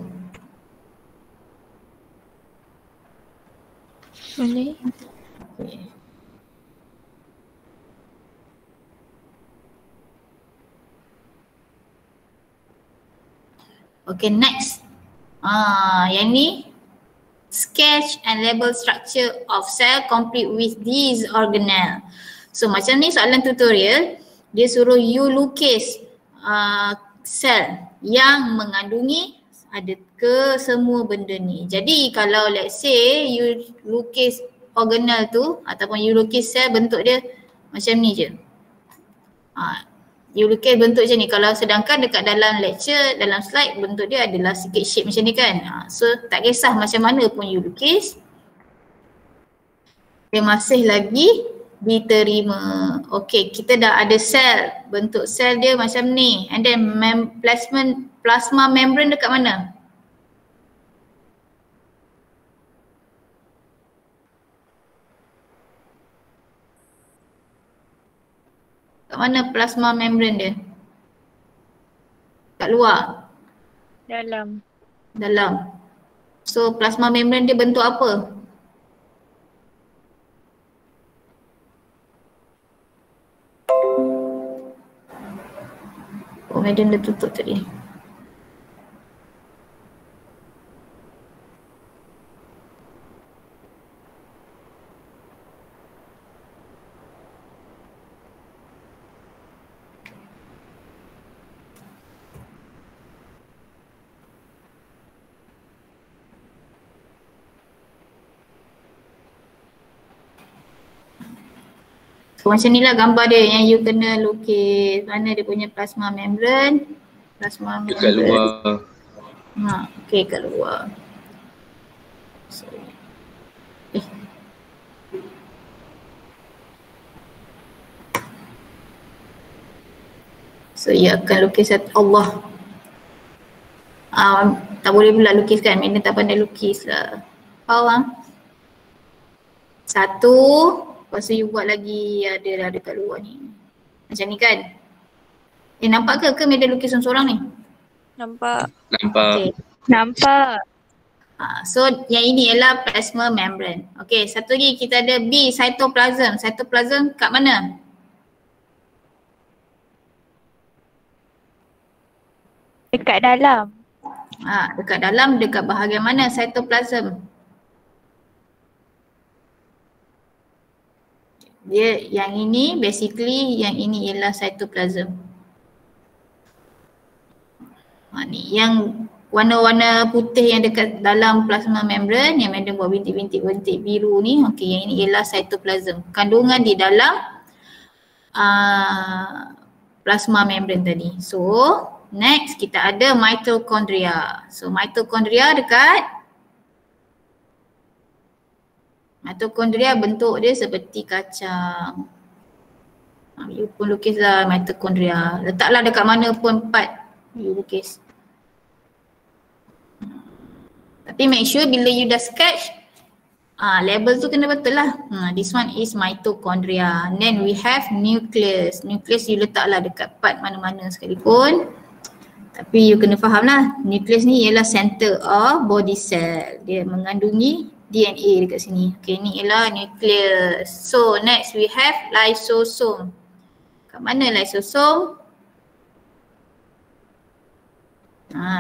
Boleh. Okay. Okay, next. Yang ni sketch and label structure of cell complete with these organelle. So macam ni soalan tutorial, dia suruh you lukis sel yang mengandungi ada ke semua benda ni. Jadi kalau let's say you lukis organelle tu ataupun you lukis sel bentuk dia macam ni je. You lukis bentuk macam ni. Kalau sedangkan dekat dalam lecture, dalam slide bentuk dia adalah sikit shape macam ni kan. So tak kisah macam mana pun you lukis, dia masih lagi diterima. Okay, kita dah ada sel. Bentuk sel dia macam ni. And then plasma membrane dekat mana? Kat mana plasma membrane dia? Kat luar? Dalam. Dalam. So plasma membrane dia bentuk apa? Oh, madam dah tutup tadi. So macam ni lah gambar dia yang you kena lukis. Mana dia punya plasma membrane. Plasma membrane. Dekat luar. Okay, kat luar. So you akan lukis Allah. Tak boleh pula lukis kan, Mina tak pandai lukis lah. Faham? Satu, lepas tu you buat lagi ada dekat luar ni. Macam ni kan? Nampak ke Mina lukis seorang ni? Nampak. Okay. Nampak. So yang ini ialah plasma membrane. Okay, satu lagi kita ada B, cytoplasm. Cytoplasm kat mana? Dekat dalam. Dekat dalam, dekat bahagian mana cytoplasm? Dia yang ini basically, yang ini ialah cytoplasm. Ni yang warna-warna putih yang dekat dalam plasma membrane yang madam buat bintik-bintik biru ni. Okay, yang ini ialah cytoplasm. Kandungan di dalam plasma membrane tadi. So next kita ada mitochondria. So mitochondria mitochondria bentuk dia seperti kacang. You pun lukislah mitochondria. Letaklah dekat mana pun part you lukis. Tapi make sure bila you dah sketch, label tu kena betul lah. This one is mitochondria. And then we have nucleus. Nucleus you letaklah dekat part mana-mana sekalipun. Tapi you kena faham lah, nucleus ni ialah center of body cell. Dia mengandungi DNA dekat sini. Okay, ni ialah nucleus. So next we have lysosome. Kat mana lysosome?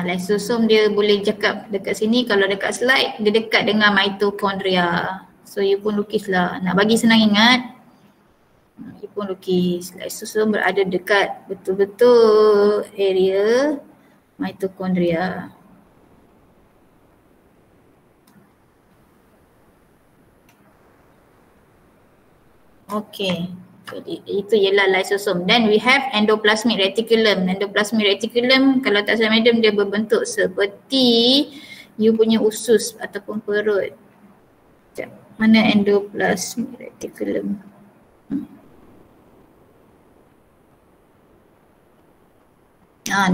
Lysosome dia boleh cakap dekat sini, kalau dekat slide dia dekat dengan mitochondria. So you pun lukislah. Nak bagi senang ingat, you pun lukis. Lysosome berada dekat betul-betul area mitochondria. Okay. Jadi itu ialah lysosome. Then we have endoplasmic reticulum. Endoplasmic reticulum kalau tak salah madam dia berbentuk seperti you punya usus ataupun perut. Sekejap. Mana endoplasmic reticulum?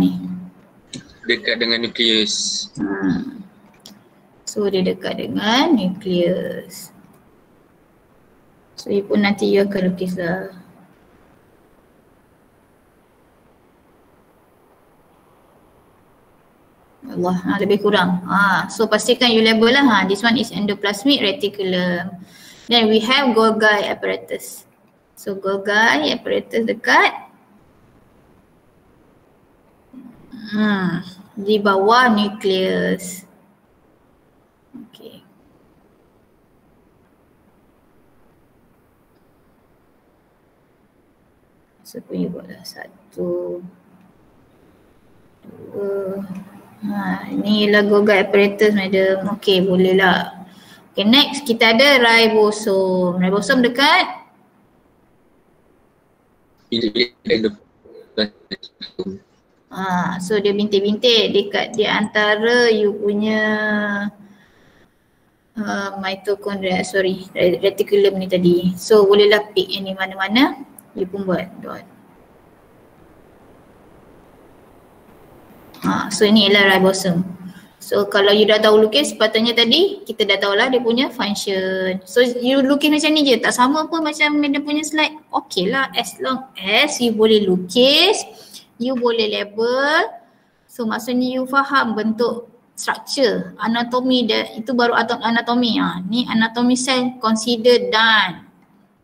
Ni. Dekat dengan nukleus. So dia dekat dengan nukleus. So you pun nanti you akan lukis lah. Allah, lebih kurang. So pastikan you label lah. This one is endoplasmic reticulum. Then we have Golgi apparatus. So Golgi apparatus dekat di bawah nukleus. Okay. So punya buatlah 1, 2. Ini ialah Golgi apparatus madam. Okay, boleh lah. Okay, next kita ada ribosom. Ribosom dekat so dia bintik-bintik dekat di antara you punya mitochondria, reticulum ni tadi. So bolehlah pick yang ni mana-mana, you pun buat dot. So ini ialah ribosom. So kalau you dah tahu lukis, sepatutnya tadi kita dah tahulah dia punya function. So you lukis macam ni je, tak sama pun macam dia punya slide. Okay lah, as long as you boleh lukis, you boleh label. So maksudnya you faham bentuk structure, anatomi dia, itu baru anatomi. Ni anatomi sel consider done.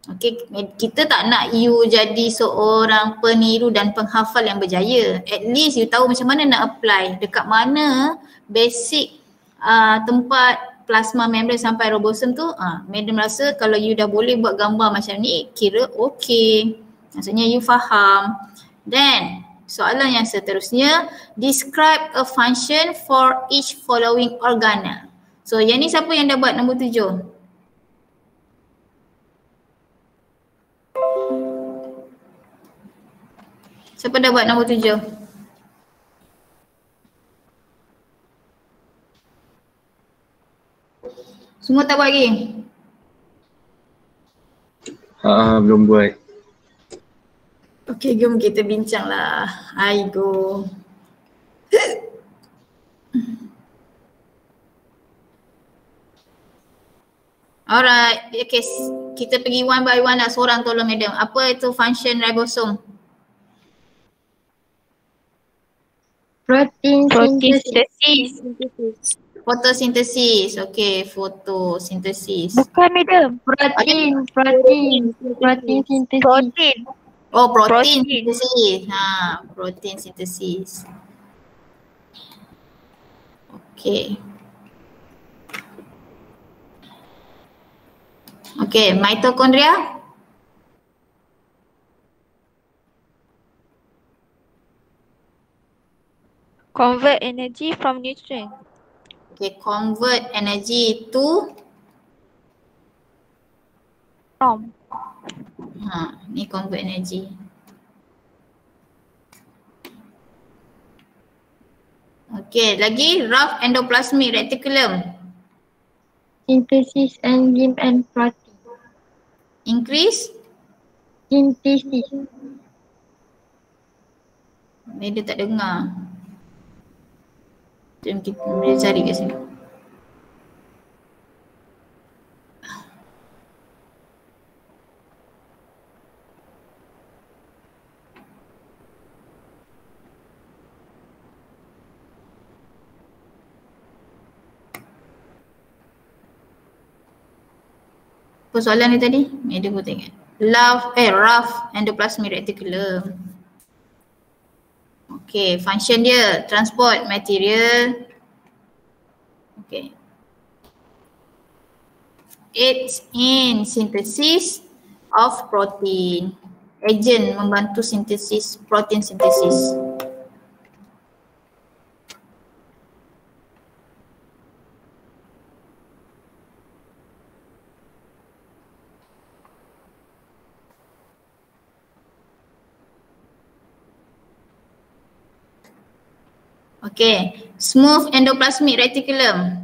Okay, kita tak nak you jadi seorang peniru dan penghafal yang berjaya. At least you tahu macam mana nak apply, dekat mana basic tempat plasma membrane sampai ribosom tu. Madam rasa kalau you dah boleh buat gambar macam ni, kira okay. Maksudnya you faham. Then soalan yang seterusnya, describe a function for each following organelle. So yang ni siapa yang dah buat nombor 7? Siapa dah buat nombor 7? Semua tak buat lagi? Belum buat. Okay, jom kita bincang lah. Aigo. Alright, okay, kita pergi one by one lah, seorang tolong madam. Apa itu function ribosom? Protein Synthesis. Fotosintesis. Okay, fotosintesis. Bukan madam. Protein synthesis. Protein. Oh, protein Protein. sintesis. Protein sintesis. Okay. Okay, mitochondria. Convert energy from nutrient. Okay, convert energy to From. ni convert energy. Okay, lagi rough endoplasmic reticulum. Synthesis enzyme and protein. Increase. Synthesis. Dia tak dengar. Jom kita boleh cari kat sini. Apa soalan ni tadi? Dia pun tengok. Rough endoplasmic reticulum. Okay, function dia transport material. Okay. It's in synthesis of protein. Agent membantu sintesis, protein sintesis. Okay, smooth endoplasmic reticulum.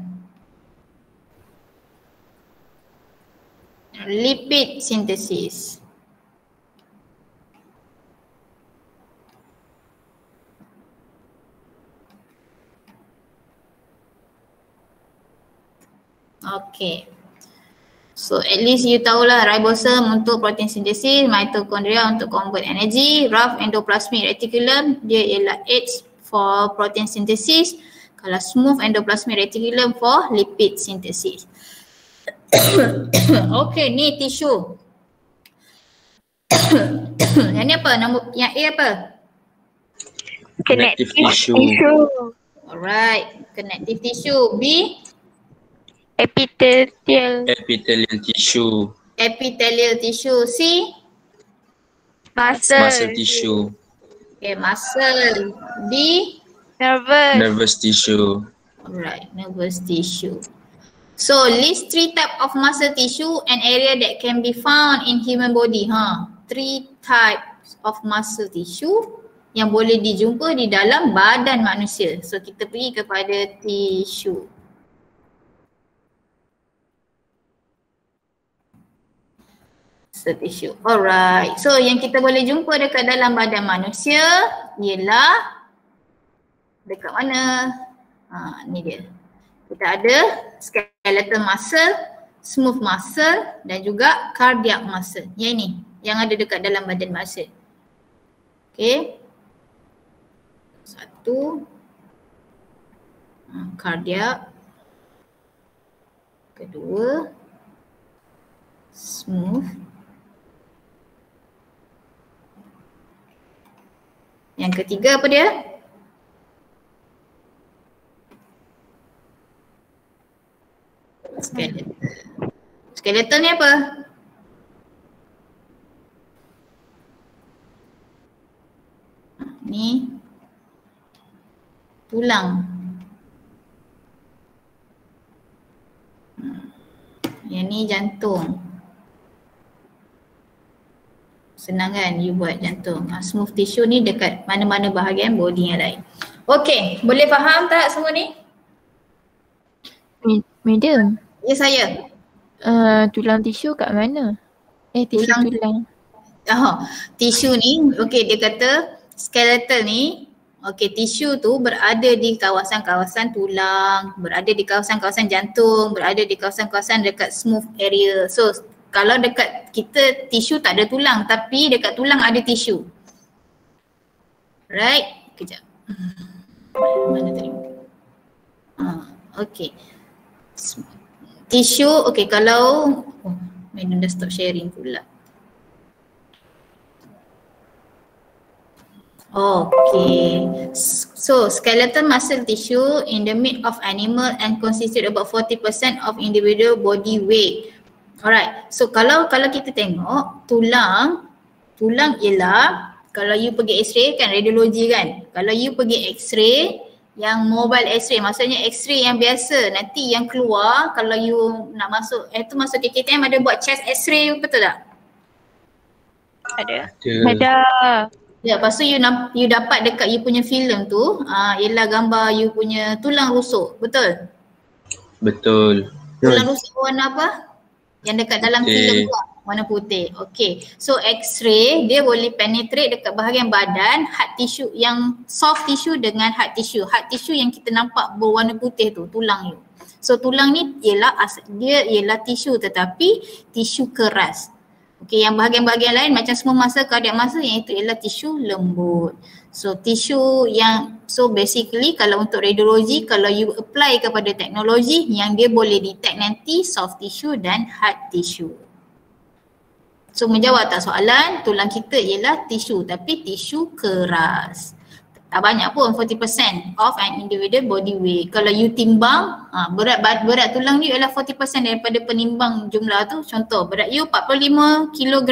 Lipid synthesis. Okay. So at least you tahulah ribosom untuk protein synthesis, mitochondria untuk convert energy, rough endoplasmic reticulum dia ialah H for protein synthesis. Kalau smooth endoplasmic reticulum for lipid synthesis. Okay, ni tisu. Yang ni apa? Yang A apa? Connective tissue. Alright, connective tissue. B, Epithelial. Epithelial tissue. epithelial tissue. C, Muscle tissue. okay, muscle. D, Nervous. Nervous tissue. alright, nervous tissue. So list 3 type of muscle tissue and area that can be found in human body. 3 types of muscle tissue yang boleh dijumpa di dalam badan manusia. So kita pergi kepada tissue. So tissue. Alright. So yang kita boleh jumpa dekat dalam badan manusia ialah dekat mana? Ni dia. Kita ada skeletal muscle, smooth muscle dan juga cardiac muscle. Yang ini yang ada dekat dalam badan manusia. Okay. 1 cardiac. Kedua smooth. Yang ketiga apa dia? Skeletal. Skeletal ni apa? Ni tulang. Yang ni jantung. Senang kan you buat jantung. Smooth tissue ni dekat mana-mana bahagian body yang lain. Okay, boleh faham tak semua ni? Madam. Ya saya. Tulang tisu kat mana? Tisu tulang. Tisu ni, okay dia kata skeletal ni, okay tisu tu berada di kawasan-kawasan tulang, berada di kawasan-kawasan jantung, berada di kawasan-kawasan dekat smooth area. So kalau dekat kita tisu tak ada tulang tapi dekat tulang ada tisu. Right? Kejap. Mana tadi? Okay. Tisu, okay kalau Madam dah stop sharing pula. Okay. So skeletal muscle tissue in the meat of animal and constitute about 40% of individual body weight. Alright. So kalau kita tengok tulang ialah kalau you pergi x-ray kan radiologi kan. Kalau you pergi x-ray yang mobile x-ray, maksudnya x-ray yang biasa nanti yang keluar kalau you nak masuk tu masuk KKTM ada buat chest x-ray, betul tak? Ada. Ada. Ya, lepas tu you dapat dekat you punya filem tu ialah gambar you punya tulang rusuk, betul? Betul. Tulang rusuk warna apa? Yang dekat dalam filem tu warna putih. Okay. So x-ray dia boleh penetrate dekat bahagian badan hard tissue yang soft tissue dengan hard tissue. Hard tissue yang kita nampak berwarna putih tu, tulang you. So tulang ni dia ialah tissue tetapi tissue keras. Okay, yang bahagian-bahagian lain macam semua masa cardiac muscle yang itu ialah tissue lembut. So tissue so basically kalau untuk radiologi kalau you apply kepada teknologi yang dia boleh detect nanti soft tissue dan hard tissue. So menjawab tak soalan, tulang kita ialah tisu tapi tisu keras. Tak banyak pun 40% of an individual body weight. Kalau you timbang, berat tulang you ialah 40% daripada penimbang jumlah tu. Contoh berat you 45 kg.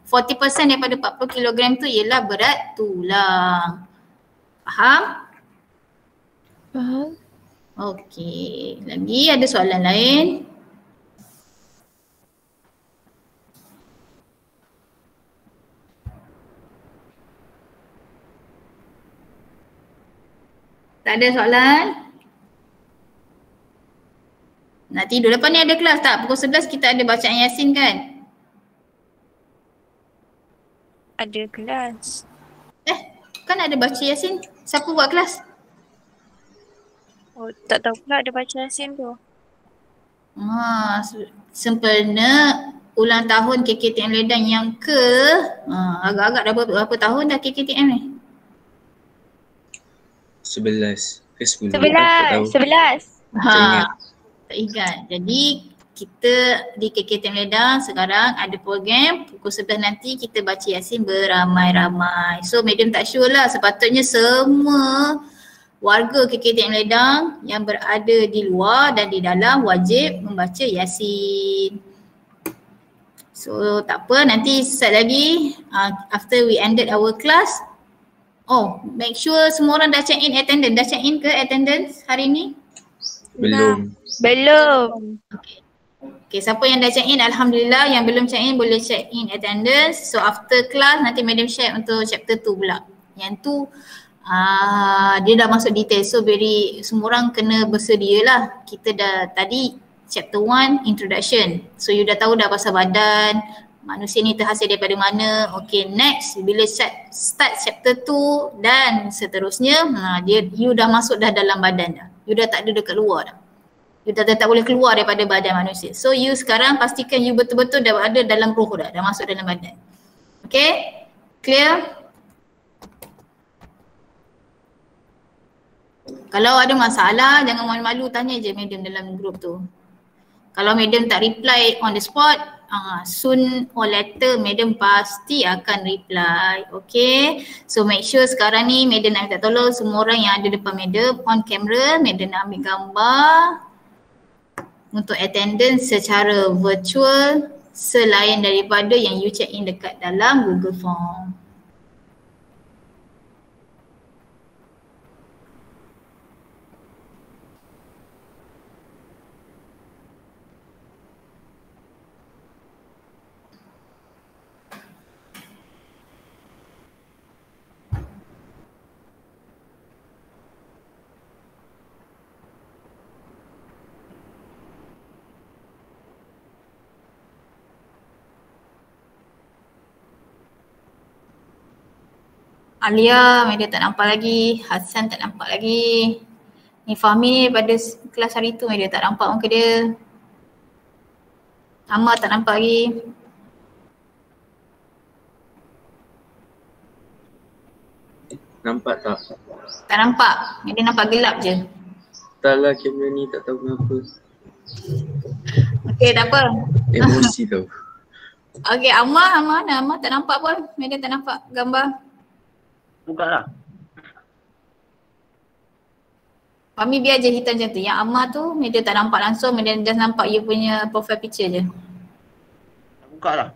40% daripada 40 kg tu ialah berat tulang. Faham? Faham. Okey, lagi ada soalan lain? Tak ada soalan? Nak tidur. Lepas ni ada kelas tak? Pukul 11 kita ada bacaan Yasin kan? Ada kelas. Kan ada baca Yasin. Siapa buat kelas? Oh, tak tahu pula ada baca Yasin tu. Sempena ulang tahun KKTM Ledang yang agak-agak dah berapa tahun dah KKTM ni? 11. Ke 10? 11. 11. ingat. Tak ingat. Jadi kita di KKTM Ledang sekarang ada program pukul 11 nanti kita baca Yasin beramai-ramai. So madam tak sure lah, sepatutnya semua warga KKTM Ledang yang berada di luar dan di dalam wajib membaca Yasin. So tak apa, nanti set lagi after we ended our class. Oh, make sure semua orang dah check in attendance. Dah check in ke attendance hari ni? Belum. Belum. Okay, siapa yang dah check in, Alhamdulillah. Yang belum check in boleh check in attendance. So after class nanti madam share untuk chapter 2 pula. Yang tu dia dah masuk detail. So semua orang kena bersedia lah. Kita dah tadi chapter 1 introduction. So you dah tahu dah pasal badan, manusia ni terhasil daripada mana. Okay, next bila start chapter 2 dan seterusnya, you dah masuk dah dalam badan dah. You dah tak ada dekat luar dah. You dah tak boleh keluar daripada badan manusia. So you sekarang pastikan you betul-betul dah ada dalam roh dah masuk dalam badan. Okay, clear? Kalau ada masalah jangan malu-malu, tanya je madam dalam group tu. Kalau madam tak reply on the spot, soon or later madam pasti akan reply. Okay, so make sure sekarang ni madam nak minta tolong semua orang yang ada depan madam on camera, madam nak ambil gambar untuk attendance secara virtual selain daripada yang you check in dekat dalam Google Form. Alia, madam tak nampak lagi. Hassan tak nampak lagi. Ni Fahmi ni pada kelas hari tu madam tak nampak muka dia. Amma tak nampak lagi. Nampak tak? Tak nampak. Madam nampak gelap je. Tak lah, kamera ni tak tahu kenapa. Okay, tak apa. Emosi tau. Okay, Amma mana? Amma tak nampak pun. Madam tak nampak gambar. Buka lah. Fahmi biar je hitam macam tu. Yang Amma tu madam tak nampak langsung. Madam just nampak you punya profile picture je. Buka lah.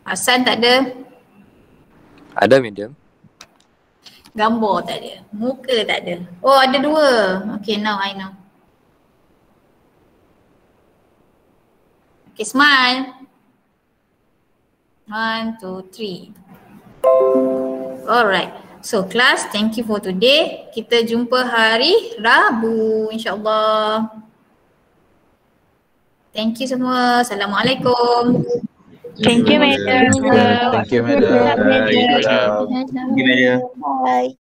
Hassan tak ada. Ada medium. Gambar tak ada. Muka tak ada. Oh, ada dua. Okay, now I know. Okay, smile. 1, 2, 3. Alright. So class, thank you for today. Kita jumpa hari Rabu insyaAllah. Thank you semua. Assalamualaikum. Thank you, madam. Thank you, madam. Bye. Dadah. Gimana dia? Bye.